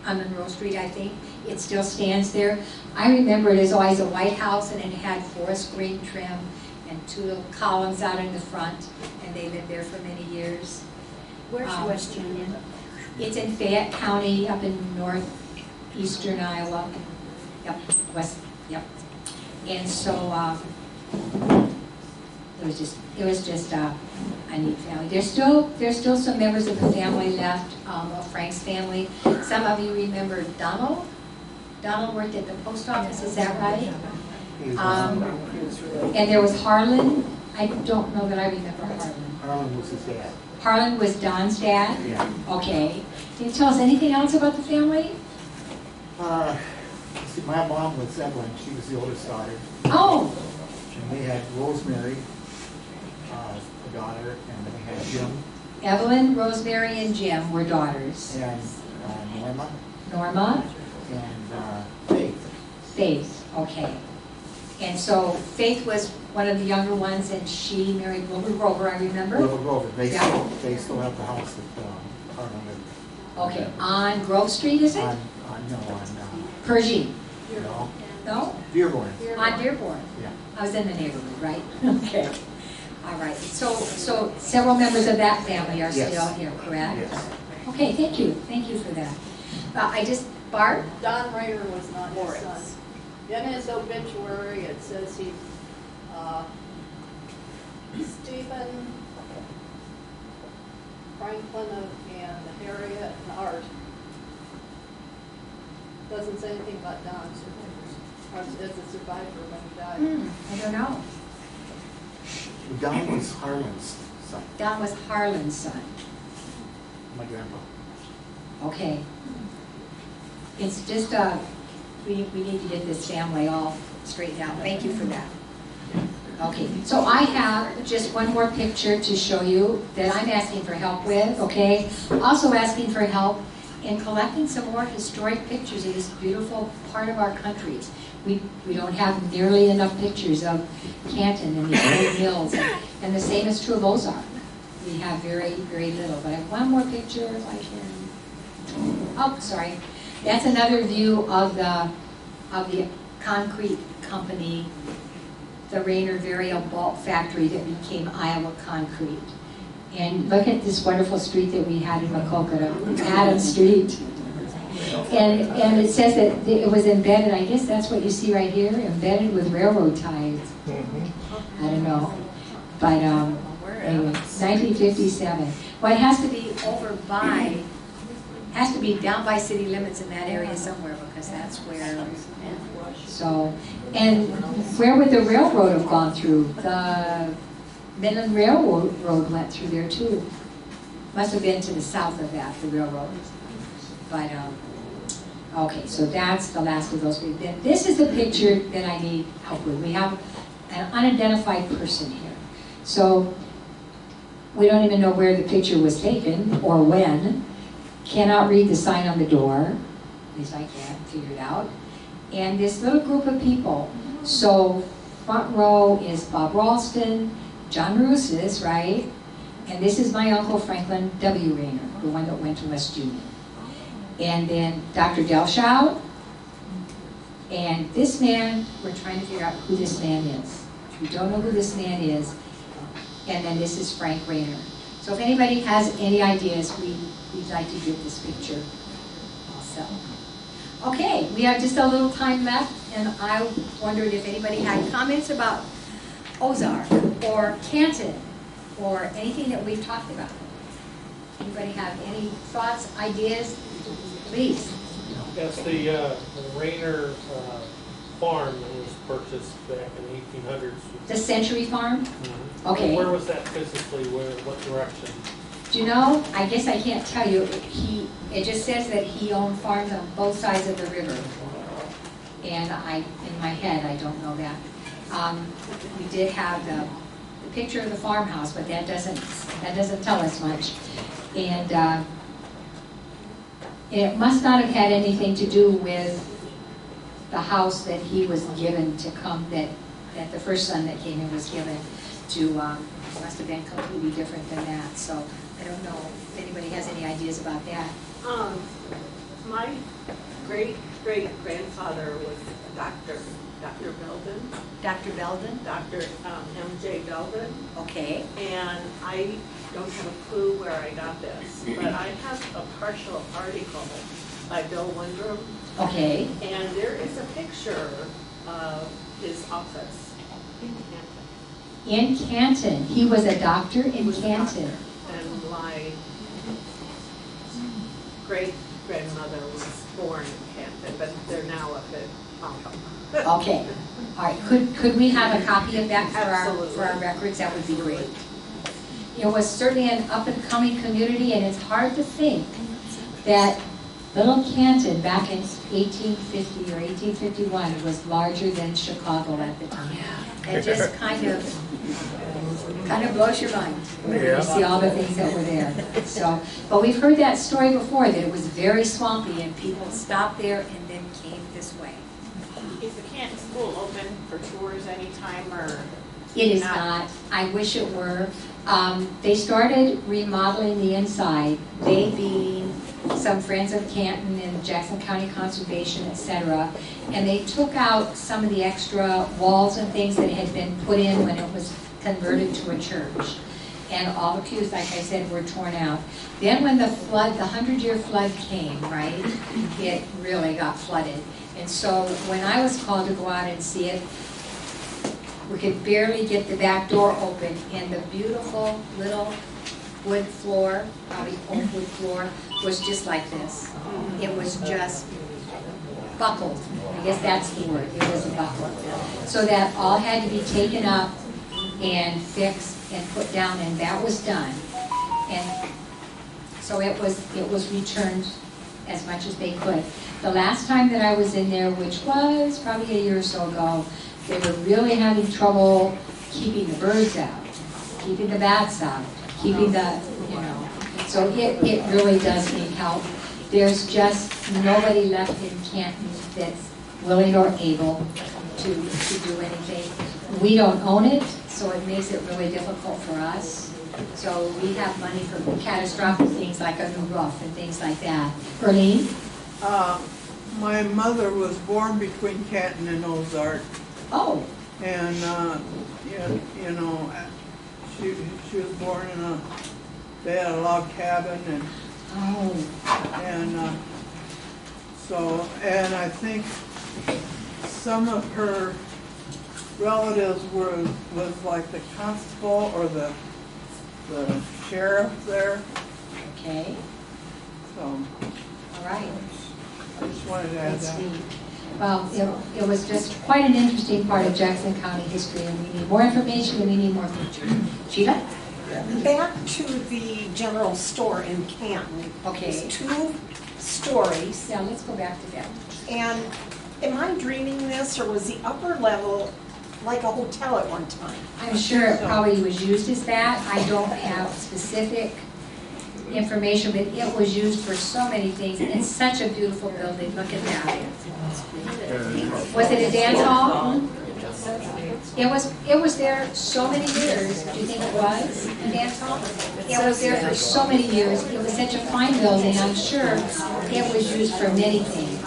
on Monroe Street, I think. It still stands there. I remember it as always a white house, and it had forest green trim and 2 little columns out in the front, and they lived there for many years. Where's West Union? It's in Fayette County, up in northeastern Iowa. Yep, yep. And so it was just a neat family. There's still some members of the family left, of Frank's family. Some of you remember Donald. Donald worked at the post office, is that right? And there was Harlan. I don't know that I remember Harlan. Harlan was his dad. Harlan was Don's dad? Yeah. Okay. Can you tell us anything else about the family? See, my mom was Evelyn. She was the oldest daughter. Oh, And we had Rosemary, a daughter, and then we had Jim Evelyn, Rosemary, and Jim were daughters. and Norma Norma, and Faith. Faith, okay. And so Faith was one of the younger ones, and she married Wilbur Grover, I remember. Little Grover. They Yeah. still have the house that Harlan lived. Okay, on Grove Street, is it? On Pershing, no, no? Dearborn. On Dearborn. Yeah. I was in the neighborhood, right? Okay. All right, so several members of that family are Yes. still here, correct? Yes. Okay, thank you for that. Barb? Don Rayner was not his son. In his obituary, it says he, Stephen, Franklin, and Harriet, and Art. Doesn't say anything about Don, or as a survivor when he died. I don't know. Don was Harlan's son, Don was Harlan's son. my grandpa. Okay. It's just, we need to get this family all straightened out. Thank you for that. Okay, so I have just one more picture to show you that I'm asking for help with, okay? Also asking for help in collecting some more historic pictures of this beautiful part of our country. We don't have nearly enough pictures of Canton and the old mills, and the same is true of Ozark. We have very, very little, but I have one more picture if I can. Oh, sorry. That's another view of the concrete company, the Rayner Variable Bulk Factory that became Iowa Concrete. And look at this wonderful street that we had in Macokota, Adams Street. And it says that it was embedded, I guess that's what you see right here, embedded with railroad ties. I don't know. But anyway, 1957. Well, it has to be over by, has to be down by city limits in that area somewhere, because that's where, so, and where would the railroad have gone through? The Midland Railroad went through there too. Must have been to the south of that, the railroad. But, okay, so that's the last of those. Then this is the picture that I need help with. We have an unidentified person here. So, we don't even know where the picture was taken or when. Cannot read the sign on the door. At least I can't figure it out. And this little group of people. So, front row is Bob Ralston, John Roussis, right? And this is my uncle Franklin W. Rayner, the one that went to West Union. And then Dr. Delschow, And this man, we're trying to figure out who this man is. If you don't know who this man is, and then this is Frank Rayner. So if anybody has any ideas, we'd like to give this picture also. Okay, we have just a little time left, and I wondered if anybody had comments about Ozark or Canton or anything that we've talked about. Anybody have any thoughts, ideas? Please. Yes, the Rayner farm that was purchased back in the 1800s. The Century Farm? Mhm. Okay. Where was that physically? What direction? Do you know, I guess I can't tell you, it just says that he owned farms on both sides of the river. And in my head, I don't know that. We did have the picture of the farmhouse, but that doesn't tell us much. And it must not have had anything to do with the house that he was given to come, that the first son that came in was given to, must have been completely different than that. So I don't know if anybody has any ideas about that. My great-great-grandfather was a doctor, Dr. Belden, Dr. Belden? Dr. M.J. Belden, Okay. and I don't have a clue where I got this, but I have a partial article by Bill Windrum, Okay. and there is a picture of his office in Canton. In Canton. He was a doctor in Was a Canton. doctor, and my great-grandmother was born in Canton, but they're now up in Hong Kong. Okay. All right. Could we have a copy of that for Absolutely. our records? That would be great. It was certainly an up-and-coming community, and it's hard to think that little Canton back in 1850 or 1851 was larger than Chicago at the time. It just kind of blows your mind when you see all the things that were there. So, but we've heard that story before, that it was very swampy and people stopped there and then came this way. Is the Canton School open for tours anytime, or? It is not. I wish it were. They started remodeling the inside, they being some friends of Canton and Jackson County Conservation, etc. And they took out some of the extra walls and things that had been put in when it was converted to a church. And all the pews, like I said, were torn out. Then when the flood, the 100-year flood came, right, it really got flooded. And so when I was called to go out and see it, we could barely get the back door open, and the beautiful little wood floor, probably oak wood floor, was just like this. It was just buckled. I guess that's the word. It was buckled. So that all had to be taken up and fixed and put down, and that was done. And so it was returned as much as they could. The last time that I was in there, which was probably a year or so ago, they were really having trouble keeping the birds out, keeping the bats out, keeping the, so it really does need help. There's just nobody left in Canton that's willing or able to do anything. We don't own it, so it makes it really difficult for us. So we have money for catastrophic things like a new roof and things like that. Erlene? My mother was born between Canton and Ozark, Oh, and, she was born in they had a log cabin, and and I think some of her relatives was like the constable or the sheriff there. okay, So all right. I just wanted to add That's that. neat. Well, it was just quite an interesting part of Jackson County history, and we need more information and we need more features. Sheila? Back to the general store in Canton. Okay. It's 2 stories. Yeah, let's go back to that. And am I dreaming this, or was the upper level like a hotel at one time? I'm sure it probably was used as that. I don't have specific information, but it was used for so many things. It's such a beautiful building. Look at that. Was it a dance hall? It was there so many years. Do you think it was a dance hall? It was there for so many years. It was such a fine building. I'm sure it was used for many things.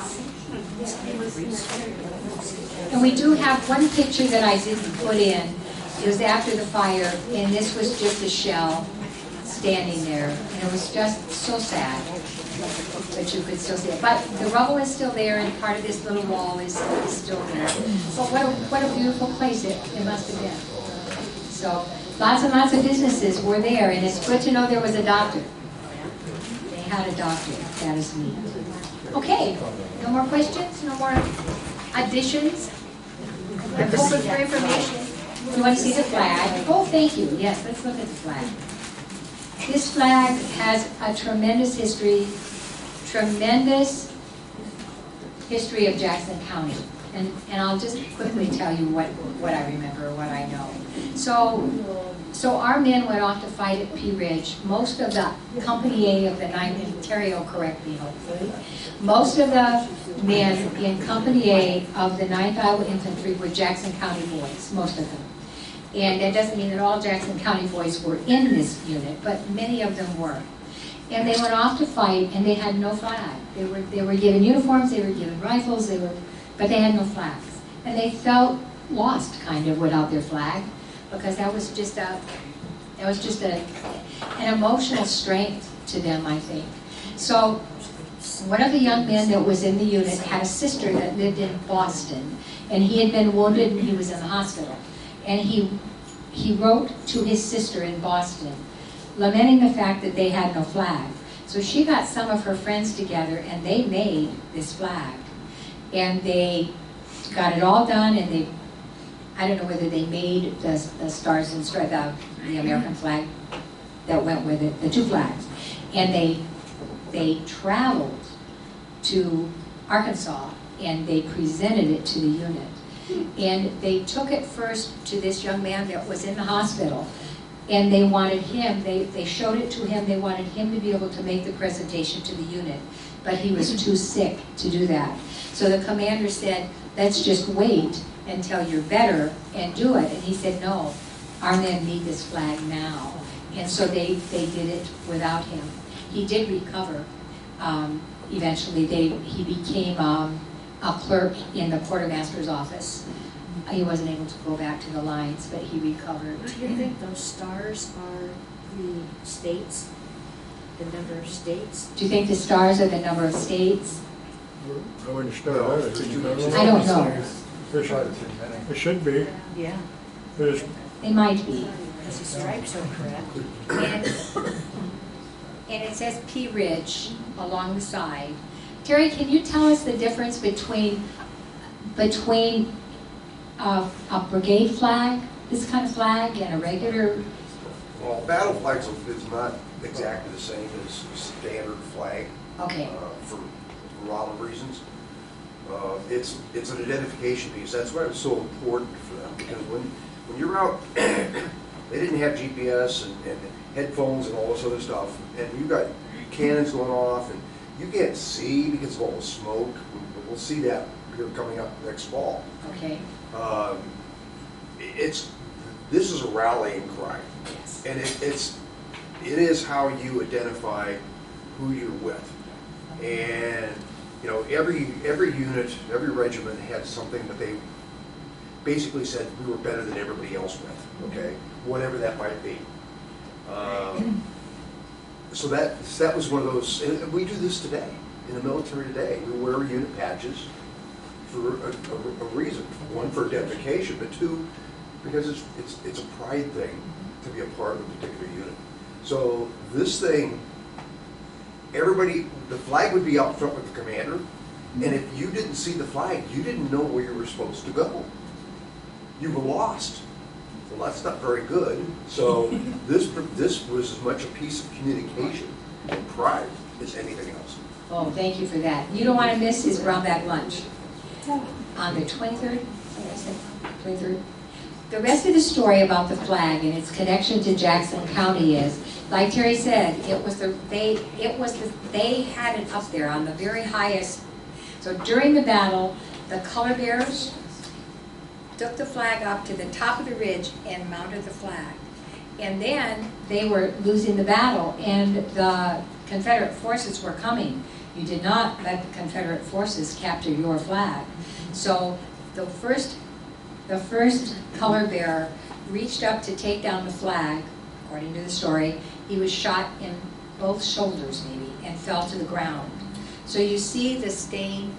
And we do have one picture that I didn't put in. It was after the fire, and this was just a shell standing there. And it was just so sad, but you could still see it. But the rubble is still there, and part of this little wall is still there. But what a beautiful place it must have been. So lots and lots of businesses were there, and it's good to know there was a doctor. They had a doctor. That is neat. Okay, no more questions? No more additions? I'm open for information. You want to see the flag? Oh, thank you. Yes, let's look at the flag. This flag has a tremendous history of Jackson County. And I'll just quickly tell you what I remember, what I know. So our men went off to fight at Pea Ridge. Most of the Company A of the 9th, Ontario, correct me hopefully. Most of the men in Company A of the 9th Iowa Infantry were Jackson County boys, most of them. And that doesn't mean that all Jackson County boys were in this unit, but many of them were. And they went off to fight, and they had no flag. They were given uniforms, they were given rifles, but they had no flags. And they felt lost, kind of, without their flag, because that was just an emotional strength to them, I think. So one of the young men that was in the unit had a sister that lived in Boston, and he had been wounded and he was in the hospital. And he wrote to his sister in Boston, lamenting the fact that they had no flag. So she got some of her friends together, and they made this flag. And they got it all done, and I don't know whether they made the stars and stripes, the American flag that went with it, the two flags. And they traveled to Arkansas, and they presented it to the unit. And they took it first to this young man that was in the hospital, and they wanted him, they showed it to him, they wanted him to be able to make the presentation to the unit, but he was too sick to do that. So the commander said, let's just wait until you're better and do it. And he said, no, our men need this flag now. And so they did it without him. He did recover. Eventually, he became a clerk in the quartermaster's office. He wasn't able to go back to the lines, but he recovered. Do you think those stars are the states, the number of states? Do you think the stars are the number of states? I wouldn't start that. I don't know. It should be. Yeah. There's, They might be. Because the stripes are correct. And it says Pea Ridge along the side. Terry, can you tell us the difference between a brigade flag, this kind of flag, and a regular? Well, battle flags is not exactly the same as standard flag. Okay. For a lot of reasons. It's an identification piece. That's why it's so important for them, because when you're out, they didn't have GPS and headphones and all this other stuff, and you got cannons going off, and you can't see because of all the smoke. We'll see that here coming up next fall. Okay. This is a rallying cry, Yes. and it is how you identify who you're with, and you know, every unit, every regiment had something that they basically said we were better than everybody else with, okay? Whatever that might be. So that was one of those, and we do this today, in the military today. We wear unit patches for a reason. One, for identification, but two, because it's a pride thing to be a part of a particular unit. So this thing, everybody, the flag would be out front with the commander, and if you didn't see the flag, you didn't know where you were supposed to go. You were lost. Well, that's not very good. So this was as much a piece of communication and pride as anything else. Oh, thank you for that. You don't want to miss his brown bag lunch on the 23rd. 23rd. The rest of the story about the flag and its connection to Jackson County is, like Terry said, they had it up there on the very highest. So during the battle, the color bearers took the flag up to the top of the ridge and mounted the flag. And then they were losing the battle, and the Confederate forces were coming. You did not let the Confederate forces capture your flag. So the first color bearer reached up to take down the flag, according to the story. He was shot in both shoulders maybe and fell to the ground. So you see the stain.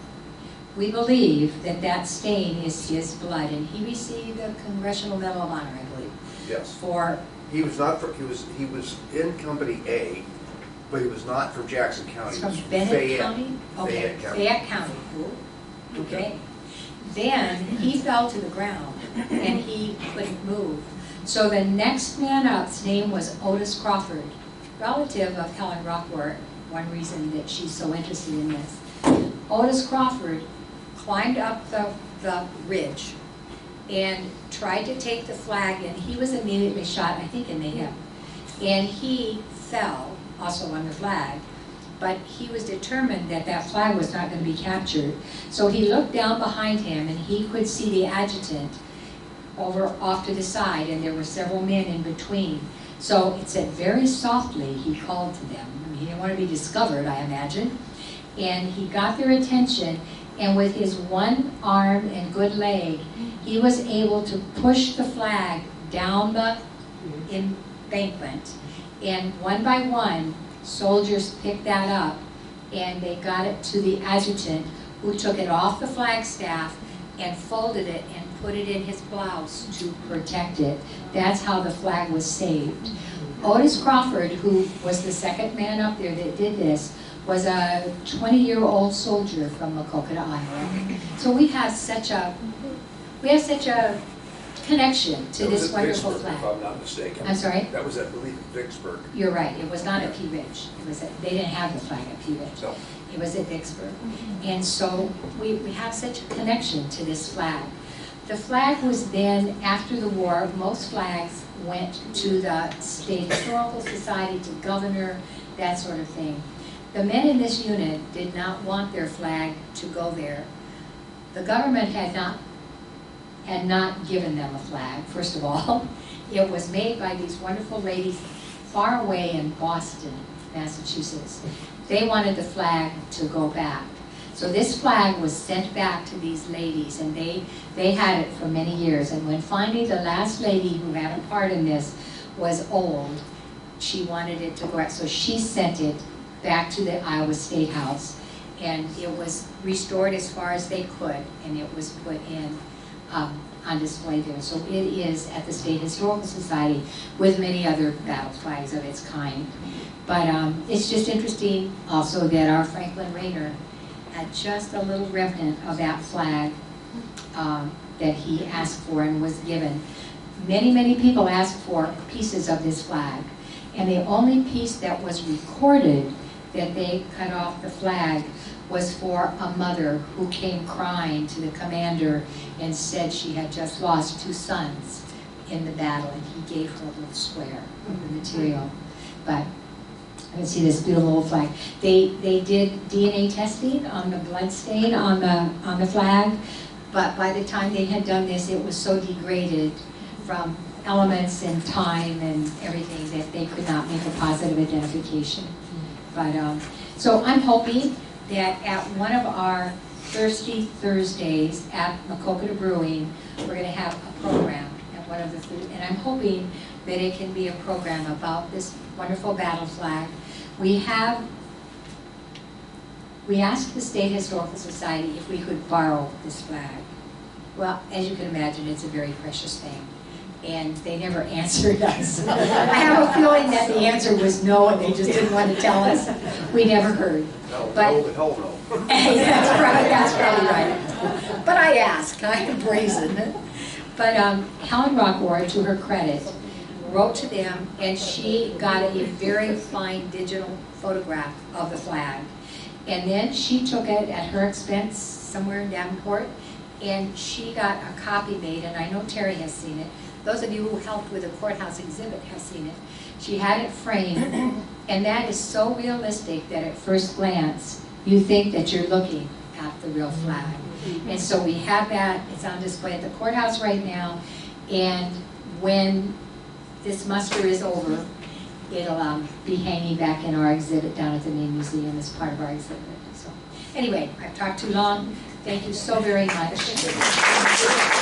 We believe that that stain is his blood, and he received a Congressional Medal of Honor, I believe. Yes. For He was not from, he was in Company A, but he was not from Jackson County. from He was from Bennett Fayette. County? Okay, Fayette County. Fayette County. Okay. Then he fell to the ground and he couldn't move. So the next man up's name was Otis Crawford, relative of Helen Rockworth, one reason that she's so interested in this. Otis Crawford climbed up the ridge and tried to take the flag, and he was immediately shot, I think, in the hip. And he fell, also on the flag, but he was determined that that flag was not going to be captured. So he looked down behind him, and he could see the adjutant over off to the side, and there were several men in between. So it said very softly he called to them. I mean, he didn't want to be discovered, I imagine. And he got their attention, and with his one arm and good leg, he was able to push the flag down the embankment. And one by one, soldiers picked that up, and they got it to the adjutant, who took it off the flagstaff and folded it and put it in his blouse to protect it. That's how the flag was saved. Otis Crawford, who was the second man up there that did this, was a 20-year-old soldier from Maquoketa, Iowa. So we have such a connection to this wonderful flag. If I'm not mistaken. I'm sorry? That was, I believe, in Vicksburg. You're right. It was not at Pea Ridge. It was they didn't have the flag at Pea Ridge. No. It was at Vicksburg. And so we have such a connection to this flag. The flag was then, after the war, most flags went to the State Historical Society, to governor, that sort of thing. The men in this unit did not want their flag to go there. The government had not given them a flag, first of all. It was made by these wonderful ladies far away in Boston, Massachusetts. They wanted the flag to go back. So this flag was sent back to these ladies, and they had it for many years. And when finally the last lady who had a part in this was old, she wanted it to go back. So she sent it back to the Iowa State House, and it was restored as far as they could, and it was put in on display there. So it is at the State Historical Society with many other battle flags of its kind. But it's just interesting also that our Franklin Rayner had just a little remnant of that flag that he asked for and was given. Many, many people asked for pieces of this flag, and the only piece that was recorded that they cut off the flag was for a mother who came crying to the commander and said she had just lost 2 sons in the battle, and he gave her a little square of the material. But I can see this beautiful old flag. They did DNA testing on the blood stain on the flag, but by the time they had done this, it was so degraded from elements and time and everything that they could not make a positive identification. But so I'm hoping that at one of our Thirsty Thursdays at Maquoketa Brewing, we're going to have a program at one of the food, and I'm hoping that it can be a program about this wonderful battle flag. We asked the State Historical Society if we could borrow this flag. Well, as you can imagine, it's a very precious thing, and they never answered us. I have a feeling that the answer was no, and they just didn't want to tell us. We never heard. No, But- no, the hell no. That's probably right. But I asked, I am brazen. But Helen Rockworth, to her credit, wrote to them, and she got a very fine digital photograph of the flag. And then she took it at her expense somewhere in Davenport, and she got a copy made, and I know Terry has seen it. Those of you who helped with the courthouse exhibit have seen it. She had it framed, and that is so realistic that at first glance, you think that you're looking at the real flag. And so we have that. It's on display at the courthouse right now, and when this muster is over, it'll be hanging back in our exhibit down at the main museum as part of our exhibit. So, anyway, I've talked too long. Thank you so very much.